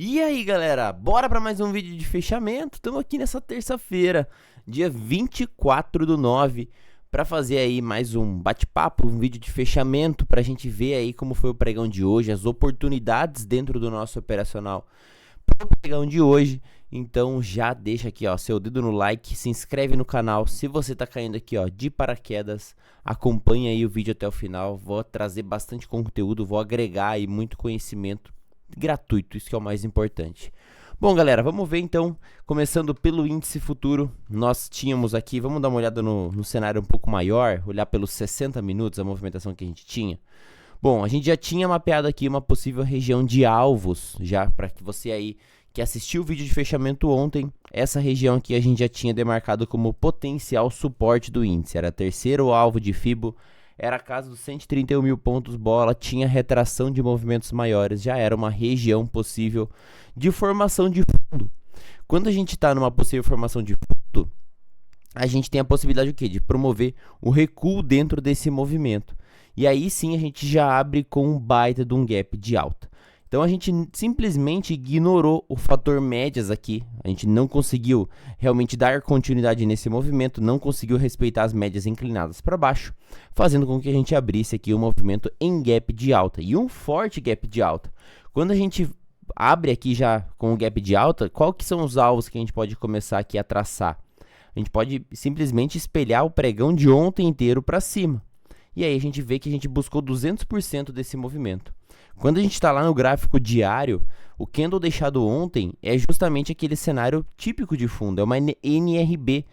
E aí, galera, bora para mais um vídeo de fechamento? Estamos aqui nessa terça-feira, dia 24/9, para fazer aí mais um bate-papo, um vídeo de fechamento para a gente ver aí como foi o pregão de hoje, as oportunidades dentro do nosso operacional para o pregão de hoje. Então já deixa aqui, ó, seu dedo no like, se inscreve no canal. Se você tá caindo aqui, ó, de paraquedas, acompanha aí o vídeo até o final. Vou trazer bastante conteúdo, vou agregar aí muito conhecimento gratuito, isso que é o mais importante. Bom, galera, vamos ver então, começando pelo índice futuro, nós tínhamos aqui, vamos dar uma olhada no cenário um pouco maior, olhar pelos 60 minutos, a movimentação que a gente tinha. Bom, a gente já tinha mapeado aqui uma possível região de alvos, já para que você aí que assistiu o vídeo de fechamento ontem, essa região aqui a gente já tinha demarcado como potencial suporte do índice, era terceiro alvo de Fibo, era a casa dos 131 mil pontos bola, tinha retração de movimentos maiores, já era uma região possível de formação de fundo. Quando a gente está numa possível formação de fundo, a gente tem a possibilidade o quê? De promover o recuo dentro desse movimento. E aí sim a gente já abre com um baita de um gap de alta. Então a gente simplesmente ignorou o fator médias aqui, a gente não conseguiu realmente dar continuidade nesse movimento, não conseguiu respeitar as médias inclinadas para baixo, fazendo com que a gente abrisse aqui um movimento em gap de alta, e um forte gap de alta. Quando a gente abre aqui já com o gap de alta, qual que são os alvos que a gente pode começar aqui a traçar? A gente pode simplesmente espelhar o pregão de ontem inteiro para cima, e aí a gente vê que a gente buscou 200% desse movimento. Quando a gente está lá no gráfico diário, o candle deixado ontem é justamente aquele cenário típico de fundo, é uma NRB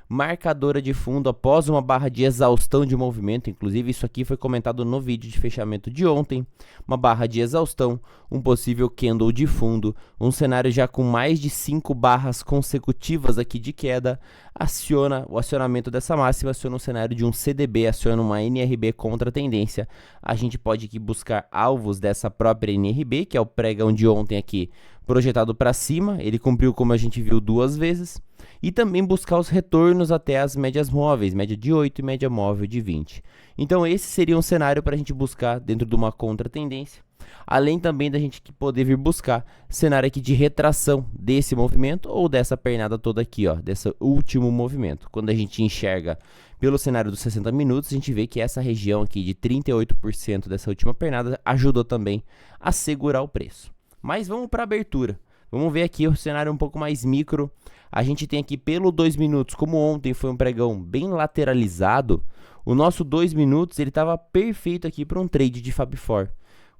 marcadora de fundo após uma barra de exaustão de movimento, inclusive isso aqui foi comentado no vídeo de fechamento de ontem, uma barra de exaustão, um possível candle de fundo, um cenário já com mais de 5 barras consecutivas aqui de queda, aciona o acionamento dessa máxima, aciona um cenário de um CDB, aciona uma NRB contra a tendência, a gente pode aqui buscar alvos dessa própria NRB, que é o pregão de ontem aqui, projetado para cima, ele cumpriu como a gente viu 2 vezes, e também buscar os retornos até as médias móveis, média de 8 e média móvel de 20. Então esse seria um cenário para a gente buscar dentro de uma contra-tendência, além também da gente poder vir buscar cenário aqui de retração desse movimento ou dessa pernada toda aqui, ó, desse último movimento. Quando a gente enxerga pelo cenário dos 60 minutos, a gente vê que essa região aqui de 38% dessa última pernada ajudou também a segurar o preço. Mas vamos para a abertura. Vamos ver aqui o cenário um pouco mais micro. A gente tem aqui pelo 2 minutos, como ontem foi um pregão bem lateralizado, o nosso 2 minutos ele estava perfeito aqui para um trade de Fab4.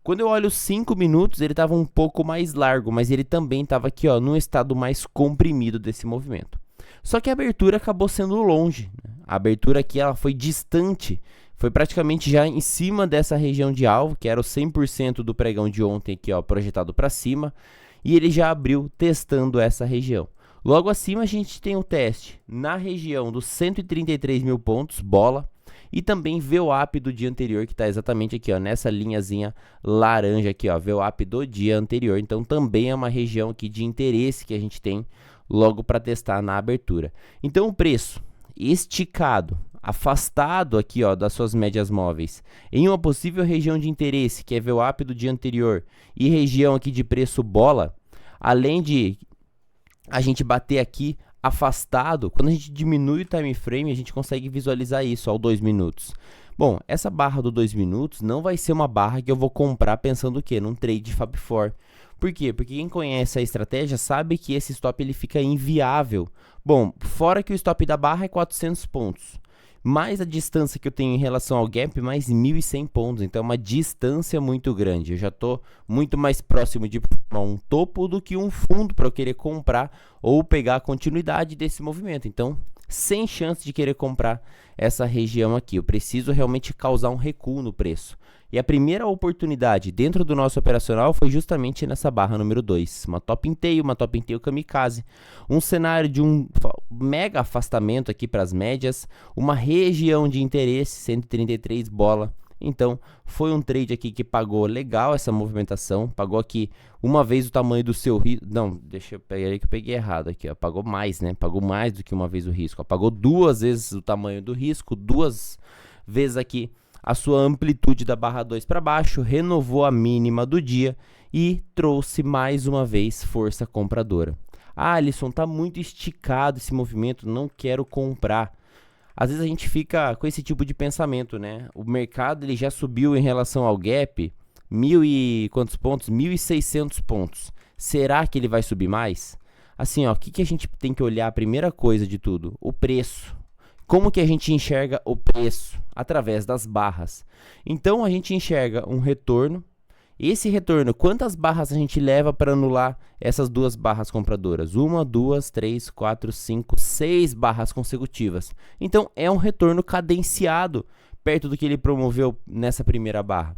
Quando eu olho os 5 minutos, ele estava um pouco mais largo, mas ele também estava aqui, ó, num estado mais comprimido desse movimento. Só que a abertura acabou sendo longe, né? A abertura aqui ela foi distante, foi praticamente já em cima dessa região de alvo, que era o 100% do pregão de ontem aqui, ó, projetado para cima, e ele já abriu testando essa região. Logo acima a gente tem o teste na região dos 133 mil pontos, bola, e também VWAP do dia anterior, que está exatamente aqui, ó, nessa linhazinha laranja aqui, ó, VWAP do dia anterior. Então também é uma região aqui de interesse que a gente tem logo para testar na abertura. Então o preço esticado, afastado aqui, ó, das suas médias móveis, em uma possível região de interesse, que é VWAP do dia anterior, e região aqui de preço bola, além de a gente bater aqui afastado, quando a gente diminui o time frame, a gente consegue visualizar isso ao 2 minutos. Bom, essa barra do 2 minutos não vai ser uma barra que eu vou comprar pensando o quê? Num trade de Fab4. Por quê? Porque quem conhece a estratégia sabe que esse stop ele fica inviável. Bom, fora que o stop da barra é 400 pontos. Mais a distância que eu tenho em relação ao gap, mais 1.100 pontos. Então é uma distância muito grande. Eu já estou muito mais próximo de um topo do que um fundo para eu querer comprar ou pegar a continuidade desse movimento. Então, sem chance de querer comprar essa região aqui. Eu preciso realmente causar um recuo no preço. E a primeira oportunidade dentro do nosso operacional foi justamente nessa barra número 2. Uma top in tail kamikaze. Um cenário de um mega afastamento aqui para as médias. Uma região de interesse, 133 bola. Então, foi um trade aqui que pagou legal essa movimentação. Pagou aqui uma vez o tamanho do seu risco. Não, deixa eu pegar aí que eu peguei errado aqui, ó. Pagou mais, né? Pagou mais do que uma vez o risco. Ó. Pagou 2 vezes o tamanho do risco, 2 vezes aqui a sua amplitude da barra 2 para baixo, renovou a mínima do dia e trouxe mais uma vez força compradora. Ah, Alisson, tá muito esticado esse movimento, não quero comprar. Às vezes a gente fica com esse tipo de pensamento, né? O mercado ele já subiu em relação ao gap, quantos pontos? 1.600 pontos. Será que ele vai subir mais? Assim, ó, o que a gente tem que olhar? A primeira coisa de tudo, o preço. Como que a gente enxerga o preço? Através das barras. Então a gente enxerga um retorno. Esse retorno, quantas barras a gente leva para anular essas duas barras compradoras? 1, 2, 3, 4, 5, 6 barras consecutivas. Então, é um retorno cadenciado, perto do que ele promoveu nessa primeira barra.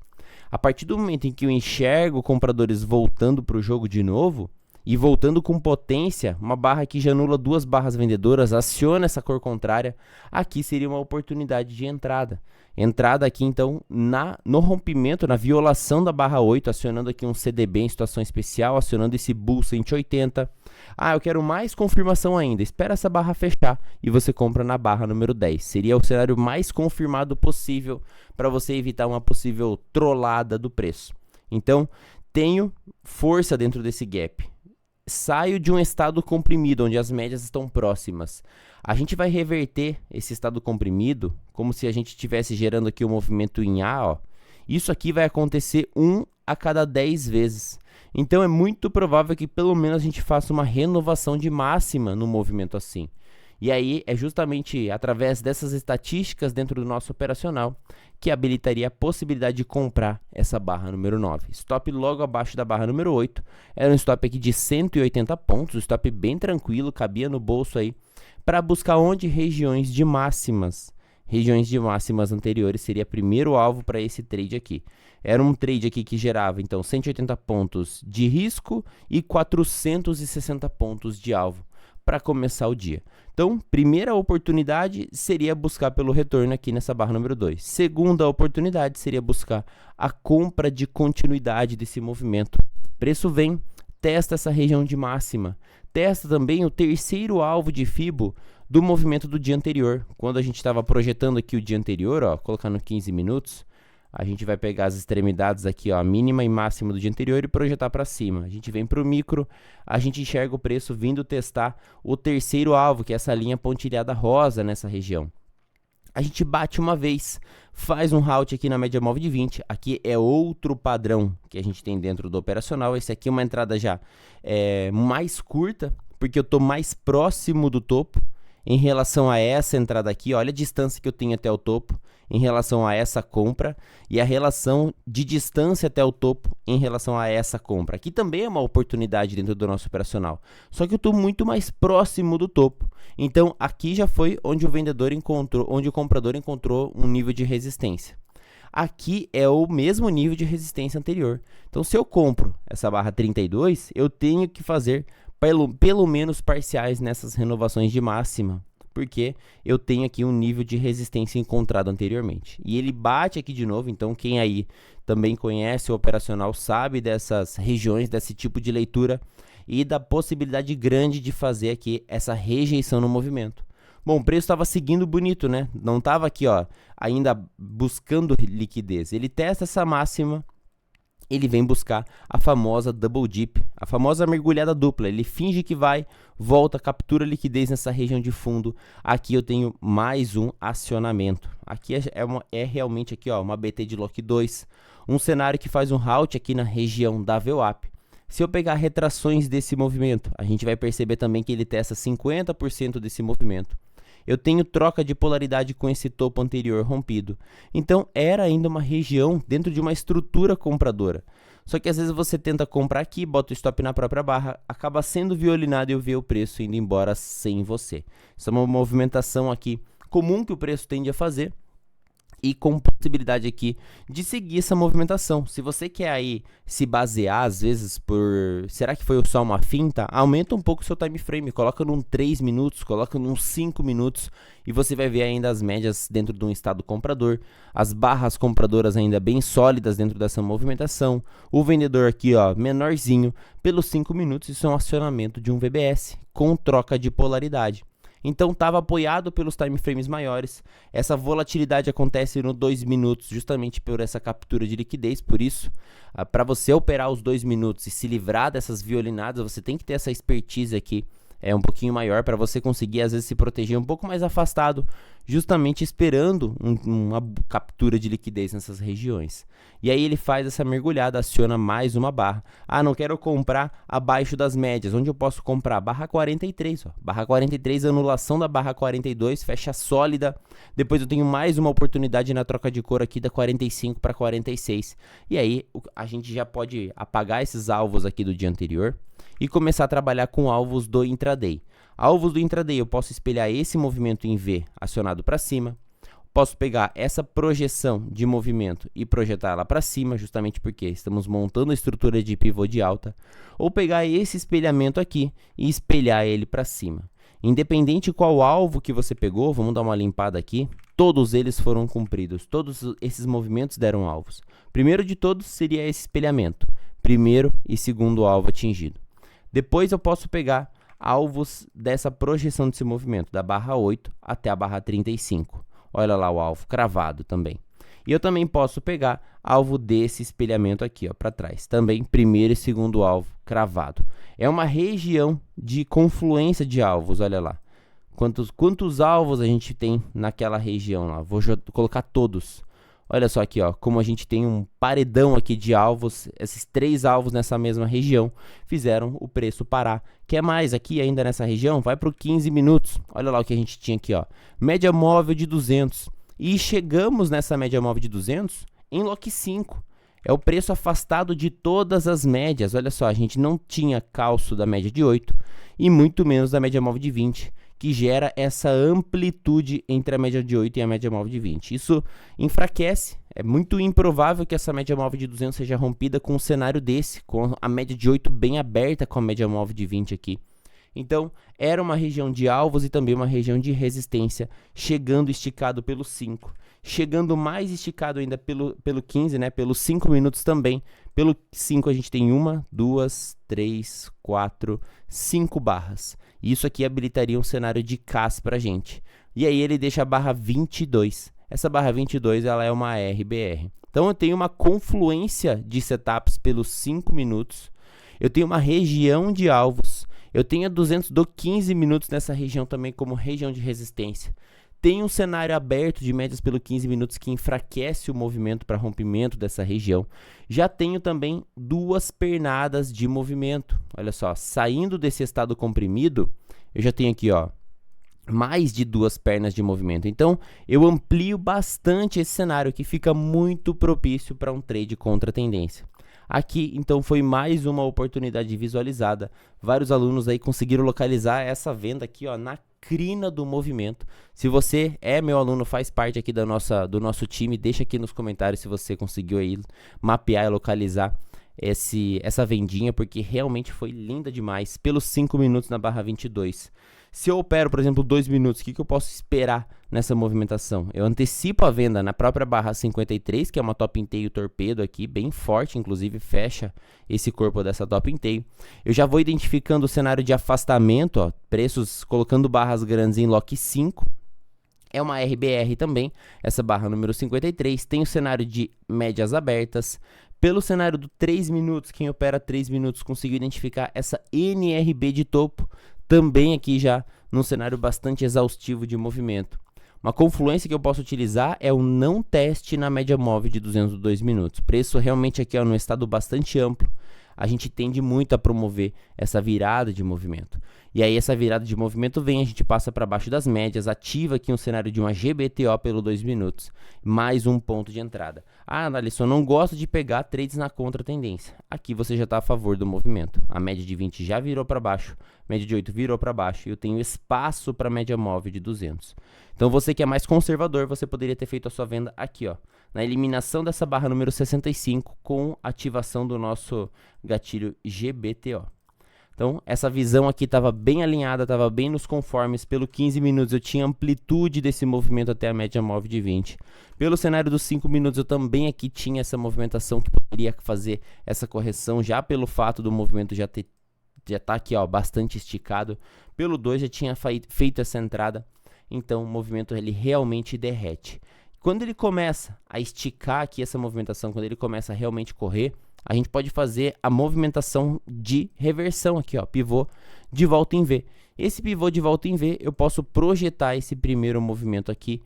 A partir do momento em que eu enxergo compradores voltando para o jogo de novo, e voltando com potência, uma barra que já anula duas barras vendedoras, aciona essa cor contrária, aqui seria uma oportunidade de entrada. Entrada aqui então no rompimento, na violação da barra 8, acionando aqui um CDB em situação especial, acionando esse Bull 180. Ah, eu quero mais confirmação ainda, espera essa barra fechar e você compra na barra número 10. Seria o cenário mais confirmado possível para você evitar uma possível trollada do preço. Então, tenho força dentro desse gap. Saio de um estado comprimido, onde as médias estão próximas. A gente vai reverter esse estado comprimido, como se a gente estivesse gerando aqui um movimento em A, ó. Isso aqui vai acontecer 1 a cada 10 vezes. Então é muito provável que pelo menos a gente faça uma renovação de máxima no movimento assim. E aí é justamente através dessas estatísticas dentro do nosso operacional que habilitaria a possibilidade de comprar essa barra número 9. Stop logo abaixo da barra número 8. Era um stop aqui de 180 pontos, um stop bem tranquilo, cabia no bolso aí, para buscar onde regiões de máximas. Regiões de máximas anteriores seria primeiro alvo para esse trade aqui. Era um trade aqui que gerava então 180 pontos de risco e 460 pontos de alvo para começar o dia. Então, primeira oportunidade seria buscar pelo retorno aqui nessa barra número 2. Segunda oportunidade seria buscar a compra de continuidade desse movimento. Preço vem, testa essa região de máxima. Testa também o terceiro alvo de Fibo do movimento do dia anterior. Quando a gente estava projetando aqui o dia anterior, ó, colocando 15 minutos, a gente vai pegar as extremidades aqui, ó, a mínima e máxima do dia anterior e projetar para cima. A gente vem para o micro, a gente enxerga o preço vindo testar o terceiro alvo, que é essa linha pontilhada rosa nessa região. A gente bate uma vez, faz um halt aqui na média móvel de 20. Aqui é outro padrão que a gente tem dentro do operacional. Esse aqui é uma entrada já mais curta, porque eu estou mais próximo do topo em relação a essa entrada aqui. Olha a distância que eu tenho até o topo em relação a essa compra e a relação de distância até o topo em relação a essa compra. Aqui também é uma oportunidade dentro do nosso operacional, só que eu estou muito mais próximo do topo. Então aqui já foi onde o vendedor encontrou, onde o comprador encontrou um nível de resistência. Aqui é o mesmo nível de resistência anterior. Então se eu compro essa barra 32, eu tenho que fazer pelo menos parciais nessas renovações de máxima, porque eu tenho aqui um nível de resistência encontrado anteriormente. E ele bate aqui de novo, então quem aí também conhece o operacional sabe dessas regiões, desse tipo de leitura e da possibilidade grande de fazer aqui essa rejeição no movimento. Bom, o preço estava seguindo bonito, né? Não estava aqui, ó, ainda buscando liquidez. Ele testa essa máxima, ele vem buscar a famosa double dip, a famosa mergulhada dupla. Ele finge que vai, volta, captura liquidez nessa região de fundo. Aqui eu tenho mais um acionamento. Aqui é realmente aqui, ó, uma BT de Lock 2, um cenário que faz um halt aqui na região da VWAP. Se eu pegar retrações desse movimento, a gente vai perceber também que ele testa 50% desse movimento. Eu tenho troca de polaridade com esse topo anterior rompido. Então, era ainda uma região dentro de uma estrutura compradora. Só que às vezes você tenta comprar aqui, bota o stop na própria barra, acaba sendo violinado e eu vejo o preço indo embora sem você. Isso é uma movimentação aqui comum que o preço tende a fazer e com possibilidade aqui de seguir essa movimentação. Se você quer aí se basear às vezes por, será que foi só uma finta? Aumenta um pouco o seu time frame, coloca num 3 minutos, coloca num 5 minutos e você vai ver ainda as médias dentro de um estado comprador, as barras compradoras ainda bem sólidas dentro dessa movimentação, o vendedor aqui, ó, menorzinho, pelos 5 minutos. Isso é um acionamento de um VBS com troca de polaridade. então estava apoiado pelos time frames maiores. Essa volatilidade acontece no 2 minutos, justamente por essa captura de liquidez. Por isso, para você operar os 2 minutos e se livrar dessas violinadas, você tem que ter essa expertise aqui um pouquinho maior, para você conseguir às vezes se proteger um pouco mais afastado, justamente esperando uma captura de liquidez nessas regiões. E aí ele faz essa mergulhada, aciona mais uma barra. Ah, não quero comprar abaixo das médias. Onde eu posso comprar? Barra 43, ó. Barra 43, anulação da barra 42, fecha sólida. Depois eu tenho mais uma oportunidade na troca de cor aqui da 45 para 46. E aí a gente já pode apagar esses alvos aqui do dia anterior e começar a trabalhar com alvos do intraday. Alvos do intraday, eu posso espelhar esse movimento em V acionado para cima. Posso pegar essa projeção de movimento e projetar ela para cima, justamente porque estamos montando a estrutura de pivô de alta. Ou pegar esse espelhamento aqui e espelhar ele para cima. Independente qual alvo que você pegou, vamos dar uma limpada aqui, todos eles foram cumpridos, todos esses movimentos deram alvos. Primeiro de todos seria esse espelhamento, primeiro e segundo alvo atingido. Depois eu posso pegar alvos dessa projeção desse movimento, da barra 8 até a barra 35. Olha lá o alvo cravado também. E eu também posso pegar alvo desse espelhamento aqui, ó, para trás. Também primeiro e segundo alvo cravado. É uma região de confluência de alvos, olha lá. Quantos alvos a gente tem naquela região lá? Vou colocar todos. Olha só aqui, ó, como a gente tem um paredão aqui de alvos, esses 3 alvos nessa mesma região fizeram o preço parar. Quer mais aqui ainda nessa região? Vai para o 15 minutos. Olha lá o que a gente tinha aqui, ó, média móvel de 200. E chegamos nessa média móvel de 200 em Lock 5. É o preço afastado de todas as médias. Olha só, a gente não tinha calço da média de 8 e muito menos da média móvel de 20. Que gera essa amplitude entre a média de 8 e a média móvel de 20. Isso enfraquece, é muito improvável que essa média móvel de 200 seja rompida com um cenário desse, com a média de 8 bem aberta com a média móvel de 20 aqui. Então, era uma região de alvos e também uma região de resistência, chegando esticado pelo 5. Chegando mais esticado ainda pelo 15, né? Pelos 5 minutos também. Pelo 5 a gente tem 1, 2, 3, 4, 5 barras. Isso aqui habilitaria um cenário de CAS para a gente. E aí ele deixa a barra 22. Essa barra 22 ela é uma RBR. Então eu tenho uma confluência de setups pelos 5 minutos. Eu tenho uma região de alvos. Eu tenho a 200 do 15 minutos nessa região também como região de resistência. Tem um cenário aberto de médias pelo 15 minutos que enfraquece o movimento para rompimento dessa região. Já tenho também 2 pernadas de movimento. Olha só, saindo desse estado comprimido, eu já tenho aqui, ó, mais de 2 pernas de movimento. Então, eu amplio bastante esse cenário que fica muito propício para um trade contra a tendência. Aqui, então, foi mais uma oportunidade visualizada. Vários alunos aí conseguiram localizar essa venda aqui, ó, na crina do movimento. Se você é meu aluno, faz parte aqui do nosso time, deixa aqui nos comentários se você conseguiu aí mapear e localizar essa vendinha, porque realmente foi linda demais, pelos 5 minutos na barra 22. Se eu opero, por exemplo, 2 minutos, o que eu posso esperar nessa movimentação? Eu antecipo a venda na própria barra 53, que é uma top inteio torpedo aqui, bem forte, inclusive fecha esse corpo dessa top inteio. Eu já vou identificando o cenário de afastamento, ó, preços colocando barras grandes em Lock 5. É uma RBR também, essa barra número 53. Tem o cenário de médias abertas. Pelo cenário do 3 minutos, quem opera 3 minutos conseguiu identificar essa NRB de topo, também aqui já num cenário bastante exaustivo de movimento. Uma confluência que eu posso utilizar é o não teste na média móvel de 202 minutos. Preço realmente aqui, ó, num estado bastante amplo. A gente tende muito a promover essa virada de movimento. E aí essa virada de movimento vem, a gente passa para baixo das médias, ativa aqui um cenário de uma GBTO pelo 2 minutos, mais um ponto de entrada. Ah, Alisson, não gosto de pegar trades na contra-tendência. Aqui você já está a favor do movimento. A média de 20 já virou para baixo, média de 8 virou para baixo e eu tenho espaço para a média móvel de 200. Então você que é mais conservador, você poderia ter feito a sua venda aqui, ó, na eliminação dessa barra número 65 com ativação do nosso gatilho GBTO. Então, essa visão aqui estava bem alinhada, estava bem nos conformes. Pelo 15 minutos eu tinha amplitude desse movimento até a média móvel de 20. Pelo cenário dos 5 minutos eu também aqui tinha essa movimentação que poderia fazer essa correção, já pelo fato do movimento já ter já tá aqui, ó, bastante esticado. Pelo 2 já tinha feito essa entrada, então o movimento ele realmente derrete. Quando ele começa a esticar aqui essa movimentação, quando ele começa a realmente correr, a gente pode fazer a movimentação de reversão aqui, ó, pivô de volta em V. Esse pivô de volta em V, eu posso projetar esse primeiro movimento aqui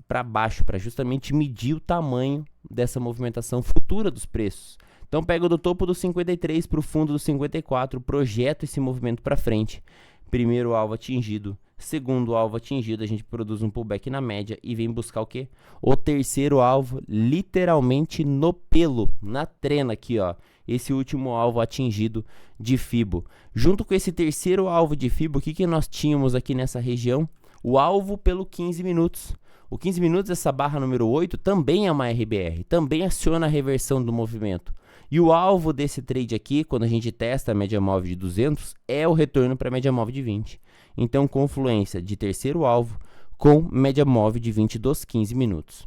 para baixo, para justamente medir o tamanho dessa movimentação futura dos preços. Então, pego do topo do 53 para o fundo do 54, projeto esse movimento para frente. Primeiro alvo atingido, segundo alvo atingido, a gente produz um pullback na média e vem buscar o quê? O terceiro alvo, literalmente no pelo, na trena aqui, ó. Esse último alvo atingido de Fibo. Junto com esse terceiro alvo de Fibo, o que nós tínhamos aqui nessa região? O alvo pelo 15 minutos. O 15 minutos, essa barra número 8, também é uma RBR, também aciona a reversão do movimento. E o alvo desse trade aqui, quando a gente testa a média móvel de 200, é o retorno para a média móvel de 20. Então, confluência de terceiro alvo com média móvel de 20 dos 15 minutos.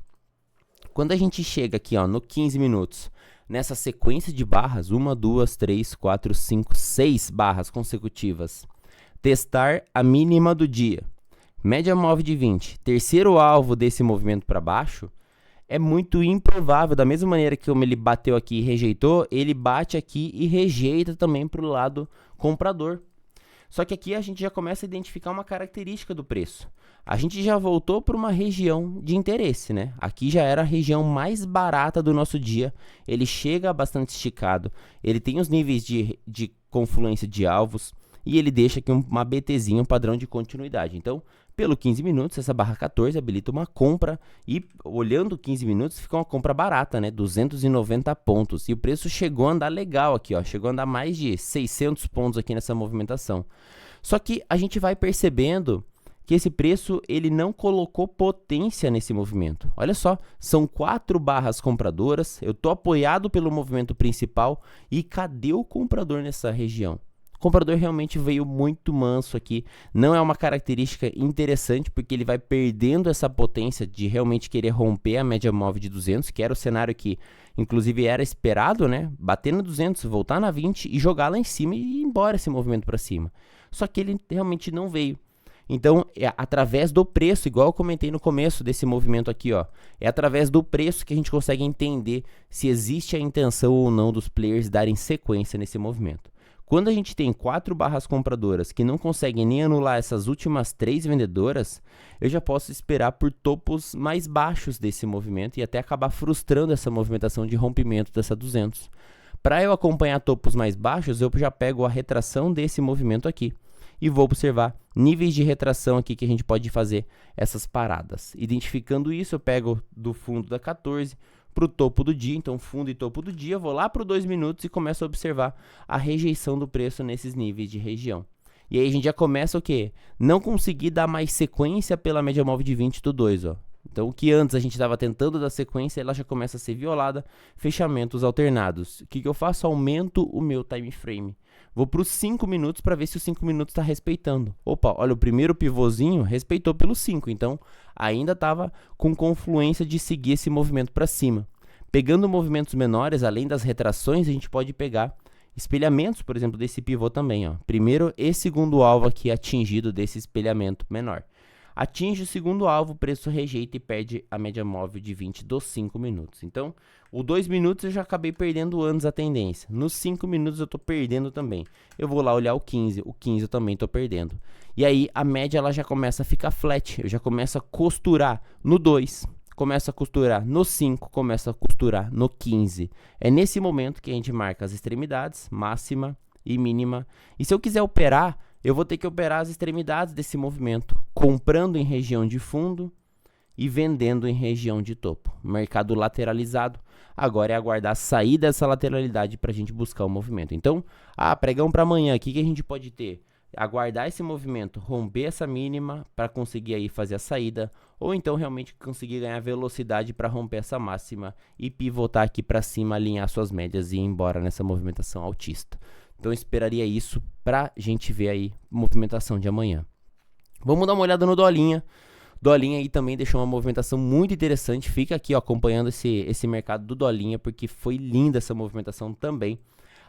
Quando a gente chega aqui, ó, no 15 minutos, nessa sequência de barras, 1, 2, 3, 4, 5, 6 barras consecutivas, testar a mínima do dia, média móvel de 20, terceiro alvo desse movimento para baixo, é muito improvável, da mesma maneira que como ele bateu aqui e rejeitou, ele bate aqui e rejeita também para o lado comprador. Só que aqui a gente já começa a identificar uma característica do preço. A gente já voltou para uma região de interesse, né? Aqui já era a região mais barata do nosso dia. Ele chega bastante esticado, ele tem os níveis de confluência de alvos e ele deixa aqui uma BTzinha, um padrão de continuidade. Então, pelo 15 minutos, essa barra 14 habilita uma compra e, olhando 15 minutos, fica uma compra barata, né? 290 pontos. E o preço chegou a andar legal aqui, ó. Chegou a andar mais de 600 pontos aqui nessa movimentação. Só que a gente vai percebendo que esse preço, ele não colocou potência nesse movimento. Olha só, são 4 barras compradoras, eu tô apoiado pelo movimento principal e cadê o comprador nessa região? O comprador realmente veio muito manso aqui, não é uma característica interessante porque ele vai perdendo essa potência de realmente querer romper a média móvel de 200, que era o cenário que inclusive era esperado, né? Bater no 200, voltar na 20 e jogar lá em cima e ir embora esse movimento para cima. Só que ele realmente não veio. Então, é através do preço, igual eu comentei no começo desse movimento aqui, ó, é através do preço que a gente consegue entender se existe a intenção ou não dos players darem sequência nesse movimento. Quando a gente tem 4 barras compradoras que não conseguem nem anular essas últimas 3 vendedoras, eu já posso esperar por topos mais baixos desse movimento e até acabar frustrando essa movimentação de rompimento dessa 200. Para eu acompanhar topos mais baixos, eu já pego a retração desse movimento aqui e vou observar níveis de retração aqui que a gente pode fazer essas paradas. Identificando isso, eu pego do fundo da 14 para o topo do dia, então fundo e topo do dia, vou lá para o 2 minutos e começo a observar a rejeição do preço nesses níveis de região. E aí a gente já começa o quê? Não conseguir dar mais sequência pela média móvel de 20 do 2, ó. Então o que antes a gente estava tentando dar sequência, ela já começa a ser violada, fechamentos alternados. O que eu faço? Aumento o meu time frame. Vou para os 5 minutos para ver se os 5 minutos está respeitando. Opa, olha, o primeiro pivôzinho respeitou pelos 5, então ainda estava com confluência de seguir esse movimento para cima. Pegando movimentos menores, além das retrações, a gente pode pegar espelhamentos, por exemplo, desse pivô também, ó. Primeiro e segundo alvo aqui atingido desse espelhamento menor. Atinge o segundo alvo, o preço rejeita e perde a média móvel de 20 dos 5 minutos. Então, o 2 minutos eu já acabei perdendo antes a tendência. Nos 5 minutos eu estou perdendo também. Eu vou lá olhar o 15 eu também estou perdendo. E aí a média ela já começa a ficar flat, eu já começo a costurar no 2, começo a costurar no 5, começo a costurar no 15. É nesse momento que a gente marca as extremidades, máxima e mínima. E se eu quiser operar, eu vou ter que operar as extremidades desse movimento, comprando em região de fundo e vendendo em região de topo. Mercado lateralizado, agora é aguardar sair dessa lateralidade para a gente buscar o movimento. Então, pregão para amanhã, o que a gente pode ter? Aguardar esse movimento, romper essa mínima para conseguir aí fazer a saída, ou então realmente conseguir ganhar velocidade para romper essa máxima e pivotar aqui para cima, alinhar suas médias e ir embora nessa movimentação altista. Então eu esperaria isso para a gente ver aí movimentação de amanhã. Vamos dar uma olhada no Dolinha. Dolinha aí também deixou uma movimentação muito interessante. Fica aqui ó, acompanhando esse mercado do Dolinha, porque foi linda essa movimentação também.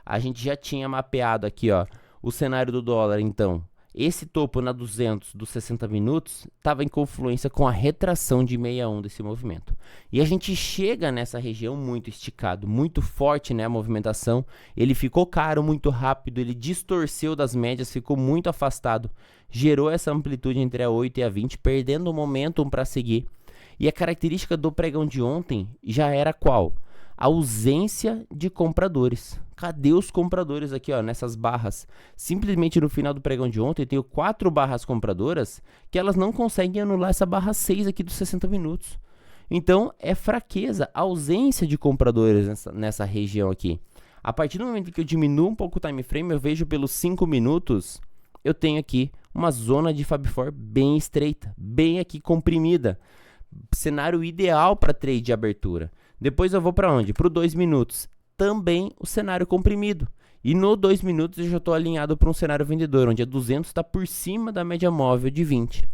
A gente já tinha mapeado aqui ó, o cenário do dólar, então, esse topo na 200 dos 60 minutos estava em confluência com a retração de 61 desse movimento. E a gente chega nessa região muito esticado, muito forte, né, a movimentação. Ele ficou caro muito rápido, ele distorceu das médias, ficou muito afastado. Gerou essa amplitude entre a 8 e a 20, perdendo o momentum para seguir. E a característica do pregão de ontem já era qual? A ausência de compradores. Cadê os compradores aqui, ó, nessas barras? Simplesmente no final do pregão de ontem eu tenho 4 barras compradoras que elas não conseguem anular essa barra 6 aqui dos 60 minutos. Então é fraqueza, ausência de compradores nessa região aqui. A partir do momento que eu diminuo um pouco o time frame, eu vejo pelos 5 minutos, eu tenho aqui uma zona de Fab Four bem estreita, bem aqui comprimida. Cenário ideal para trade de abertura. Depois eu vou para onde? Para o 2 minutos. Também o cenário comprimido. E no 2 minutos eu já estou alinhado para um cenário vendedor, onde a 200 está por cima da média móvel de 20.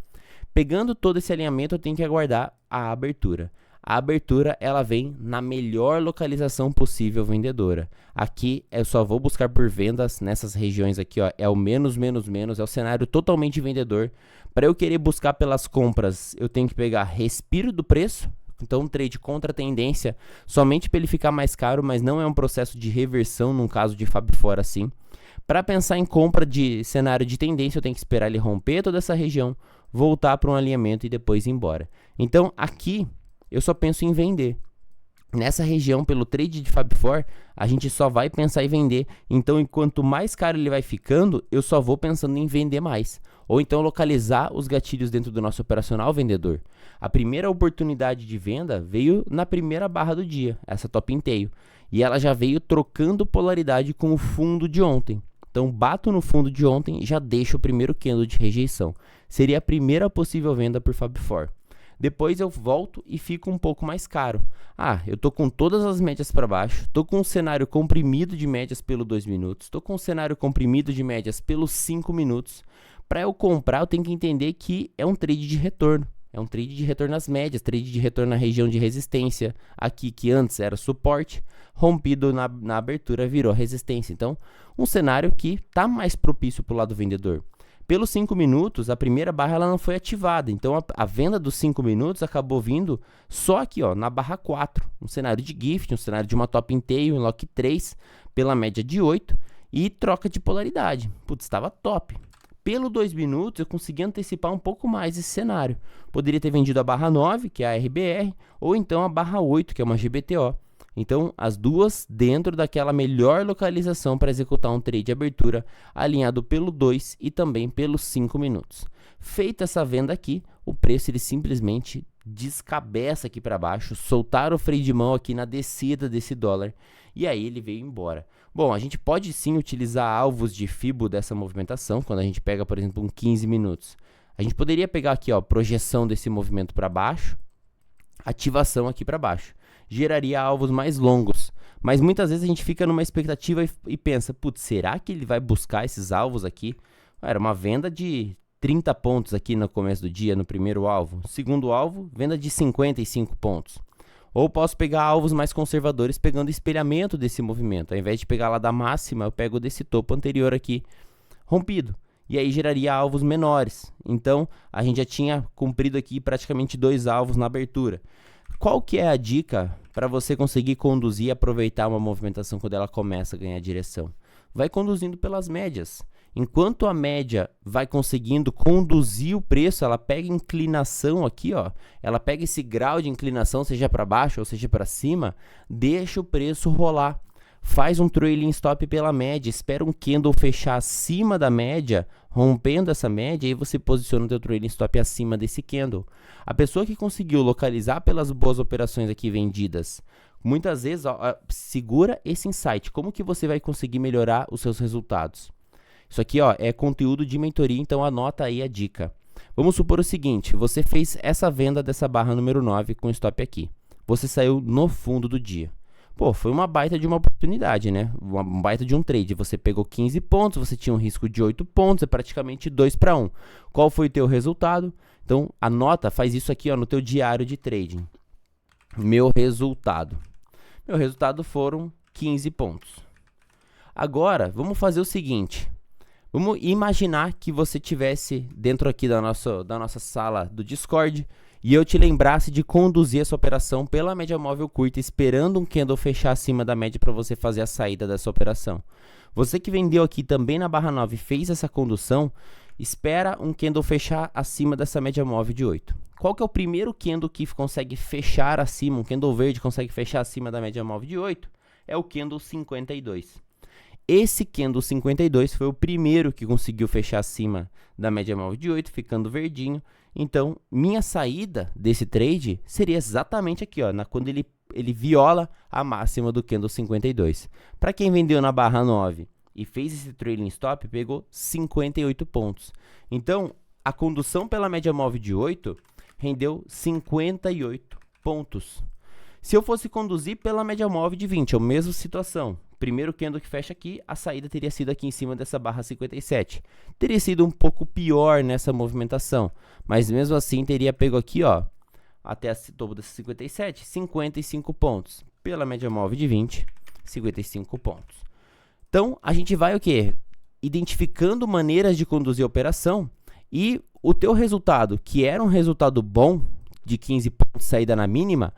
Pegando todo esse alinhamento, eu tenho que aguardar a abertura. A abertura, ela vem na melhor localização possível vendedora. Aqui eu só vou buscar por vendas nessas regiões aqui, ó, é o menos, menos, menos, é o cenário totalmente vendedor. Para eu querer buscar pelas compras, eu tenho que pegar respiro do preço. Então, um trade contra a tendência, somente para ele ficar mais caro, mas não é um processo de reversão num caso de Fab Four assim. Para pensar em compra de cenário de tendência, eu tenho que esperar ele romper toda essa região, voltar para um alinhamento e depois ir embora. Então, aqui, eu só penso em vender. Nessa região, pelo trade de Fab Four, a gente só vai pensar em vender. Então, enquanto mais caro ele vai ficando, eu só vou pensando em vender mais. Ou então localizar os gatilhos dentro do nosso operacional vendedor. A primeira oportunidade de venda veio na primeira barra do dia, essa top inteiro. E ela já veio trocando polaridade com o fundo de ontem. Então, bato no fundo de ontem e já deixo o primeiro candle de rejeição. Seria a primeira possível venda por Fab Four. Depois eu volto e fico um pouco mais caro. Ah, eu tô com todas as médias para baixo, tô com um cenário comprimido de médias pelo 2 minutos, tô com um cenário comprimido de médias pelos 5 minutos. Para eu comprar, eu tenho que entender que é um trade de retorno. É um trade de retorno nas médias, trade de retorno na região de resistência. Aqui, que antes era suporte, rompido na abertura, virou resistência. Então, um cenário que está mais propício para o lado vendedor. Pelos 5 minutos, a primeira barra ela não foi ativada. Então, a venda dos 5 minutos acabou vindo só aqui, ó, na barra 4. Um cenário de gift, um cenário de uma top inteiro, um lock 3, pela média de 8. E troca de polaridade. Putz, estava top. Pelo 2 minutos, eu consegui antecipar um pouco mais esse cenário. Poderia ter vendido a barra 9, que é a RBR, ou então a barra 8, que é uma GBTO. Então, as duas dentro daquela melhor localização para executar um trade de abertura, alinhado pelo 2 e também pelos 5 minutos. Feita essa venda aqui, o preço ele simplesmente descabeça aqui para baixo, soltar o freio de mão aqui na descida desse dólar, e aí ele veio embora. Bom, a gente pode sim utilizar alvos de FIBO dessa movimentação, quando a gente pega, por exemplo, um 15 minutos. A gente poderia pegar aqui, ó, projeção desse movimento para baixo, ativação aqui para baixo. Geraria alvos mais longos, mas muitas vezes a gente fica numa expectativa e pensa, putz, será que ele vai buscar esses alvos aqui? Era uma venda de 30 pontos aqui no começo do dia, no primeiro alvo. Segundo alvo, venda de 55 pontos. Ou posso pegar alvos mais conservadores pegando espelhamento desse movimento. Ao invés de pegar lá da máxima, eu pego desse topo anterior aqui, rompido. E aí geraria alvos menores. Então, a gente já tinha cumprido aqui praticamente 2 alvos na abertura. Qual que é a dica para você conseguir conduzir e aproveitar uma movimentação quando ela começa a ganhar direção? Vai conduzindo pelas médias. Enquanto a média vai conseguindo conduzir o preço, ela pega inclinação aqui, ó, ela pega esse grau de inclinação, seja para baixo ou seja para cima, deixa o preço rolar. Faz um trailing stop pela média, espera um candle fechar acima da média, rompendo essa média, e aí você posiciona o teu trailing stop acima desse candle. A pessoa que conseguiu localizar pelas boas operações aqui vendidas, muitas vezes, ó, segura esse insight. Como que você vai conseguir melhorar os seus resultados? Isso aqui, ó, é conteúdo de mentoria, então anota aí a dica. Vamos supor o seguinte, você fez essa venda dessa barra número 9 com stop aqui. Você saiu no fundo do dia. Pô, foi uma baita de uma oportunidade, né? Uma baita de um trade. Você pegou 15 pontos, você tinha um risco de 8 pontos, é praticamente 2 para 1. Qual foi o teu resultado? Então, anota, faz isso aqui, ó, no teu diário de trading. Meu resultado. Meu resultado foram 15 pontos. Agora, vamos fazer o seguinte. Vamos imaginar que você tivesse dentro aqui da nossa sala do Discord e eu te lembrasse de conduzir essa operação pela média móvel curta, esperando um candle fechar acima da média para você fazer a saída dessa operação. Você que vendeu aqui também na barra 9 e fez essa condução, espera um candle fechar acima dessa média móvel de 8. Qual que é o primeiro candle que consegue fechar acima, um candle verde consegue fechar acima da média móvel de 8? É o candle 52. Esse candle 52 foi o primeiro que conseguiu fechar acima da média móvel de 8, ficando verdinho. Então, minha saída desse trade seria exatamente aqui, ó, quando ele viola a máxima do candle 52. Para quem vendeu na barra 9 e fez esse trailing stop, pegou 58 pontos. Então, a condução pela média móvel de 8 rendeu 58 pontos. Se eu fosse conduzir pela média móvel de 20, é a mesma situação. Primeiro candle que fecha aqui, a saída teria sido aqui em cima dessa barra 57. Teria sido um pouco pior nessa movimentação, mas mesmo assim teria pego aqui, ó, até o topo dessa 57, 55 pontos. Pela média móvel de 20, 55 pontos. Então, a gente vai o quê? Identificando maneiras de conduzir a operação e o teu resultado, que era um resultado bom, de 15 pontos saída na mínima,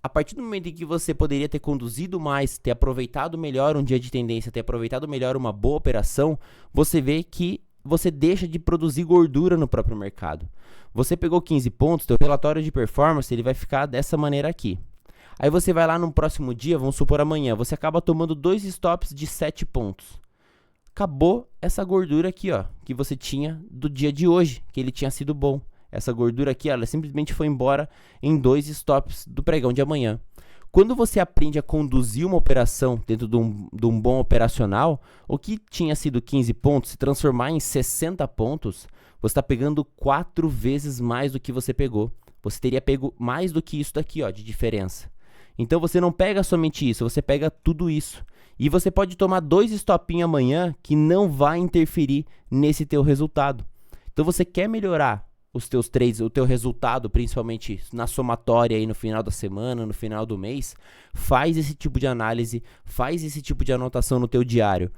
a partir do momento em que você poderia ter conduzido mais, ter aproveitado melhor um dia de tendência, ter aproveitado melhor uma boa operação, você vê que você deixa de produzir gordura no próprio mercado. Você pegou 15 pontos, teu relatório de performance ele vai ficar dessa maneira aqui. Aí você vai lá no próximo dia, vamos supor amanhã, você acaba tomando 2 stops de 7 pontos. Acabou essa gordura aqui, ó, que você tinha do dia de hoje, que ele tinha sido bom. Essa gordura aqui, ela simplesmente foi embora em 2 stops do pregão de amanhã. Quando você aprende a conduzir uma operação dentro de um bom operacional, o que tinha sido 15 pontos, se transformar em 60 pontos, você está pegando 4 vezes mais do que você pegou. Você teria pego mais do que isso daqui, ó, de diferença. Então você não pega somente isso, você pega tudo isso. E você pode tomar 2 stopinhos amanhã que não vai interferir nesse teu resultado. Então você quer melhorar os teus trades, o teu resultado, principalmente na somatória aí no final da semana, no final do mês, faz esse tipo de análise, faz esse tipo de anotação no teu diário.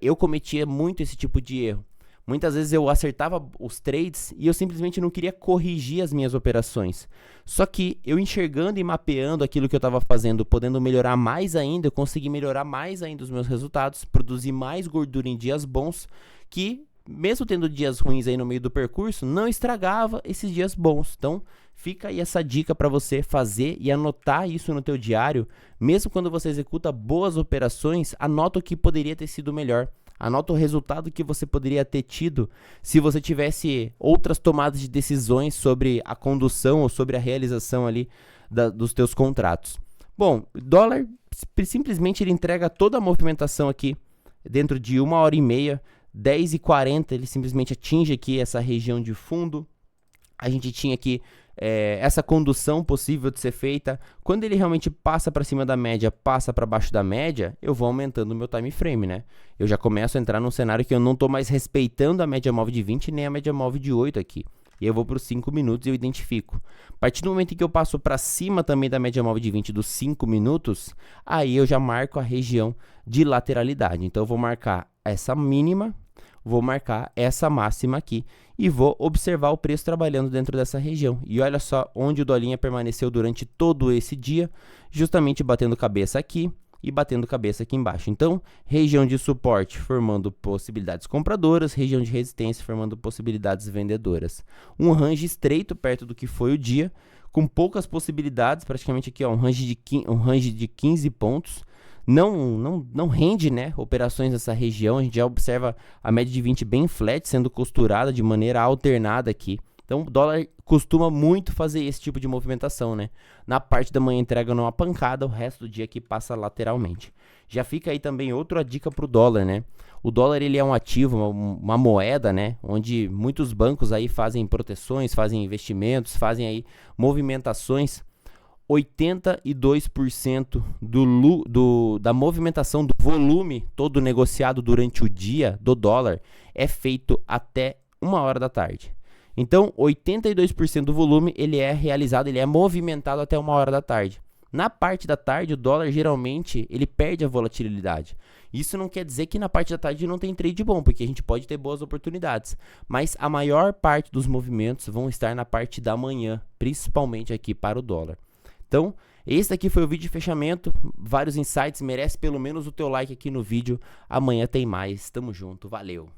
Eu cometia muito esse tipo de erro. Muitas vezes eu acertava os trades e eu simplesmente não queria corrigir as minhas operações. Só que eu enxergando e mapeando aquilo que eu estava fazendo, podendo melhorar mais ainda, eu consegui melhorar mais ainda os meus resultados, produzir mais gordura em dias bons, que mesmo tendo dias ruins aí no meio do percurso, não estragava esses dias bons. Então, fica aí essa dica para você fazer e anotar isso no teu diário. Mesmo quando você executa boas operações, anota o que poderia ter sido melhor. Anota o resultado que você poderia ter tido se você tivesse outras tomadas de decisões sobre a condução ou sobre a realização ali dos teus contratos. Bom, o dólar simplesmente ele entrega toda a movimentação aqui dentro de 1h30, 10h40, ele simplesmente atinge aqui essa região de fundo. A gente tinha aqui essa condução possível de ser feita. Quando ele realmente passa para cima da média, passa para baixo da média, eu vou aumentando o meu time frame, né? Eu já começo a entrar num cenário que eu não estou mais respeitando a média móvel de 20 nem a média móvel de 8 aqui. E eu vou para os 5 minutos e eu identifico. A partir do momento em que eu passo para cima também da média móvel de 20 dos 5 minutos, aí eu já marco a região de lateralidade. Então eu vou marcar essa mínima, vou marcar essa máxima aqui e vou observar o preço trabalhando dentro dessa região. E olha só onde o dolinha permaneceu durante todo esse dia, justamente batendo cabeça aqui e batendo cabeça aqui embaixo. Então, região de suporte formando possibilidades compradoras, região de resistência formando possibilidades vendedoras. Um range estreito perto do que foi o dia, com poucas possibilidades, praticamente aqui ó, um range de 15 pontos. Não rende, né, operações nessa região. A gente já observa a média de 20 bem flat, sendo costurada de maneira alternada aqui. Então o dólar costuma muito fazer esse tipo de movimentação, né? Na parte da manhã entrega numa pancada, o resto do dia aqui passa lateralmente. Já fica aí também outra dica para o dólar, né? O dólar ele é um ativo, uma moeda, né? Onde muitos bancos aí fazem proteções, fazem investimentos, fazem aí movimentações. 82% da movimentação do volume todo negociado durante o dia do dólar é feito até 1h da tarde. Então, 82% do volume ele é realizado, ele é movimentado até 1h da tarde. Na parte da tarde, o dólar geralmente ele perde a volatilidade. Isso não quer dizer que na parte da tarde não tem trade bom, porque a gente pode ter boas oportunidades. Mas a maior parte dos movimentos vão estar na parte da manhã, principalmente aqui para o dólar. Então, esse aqui foi o vídeo de fechamento. Vários insights, merece pelo menos o teu like aqui no vídeo. Amanhã tem mais. Tamo junto, valeu!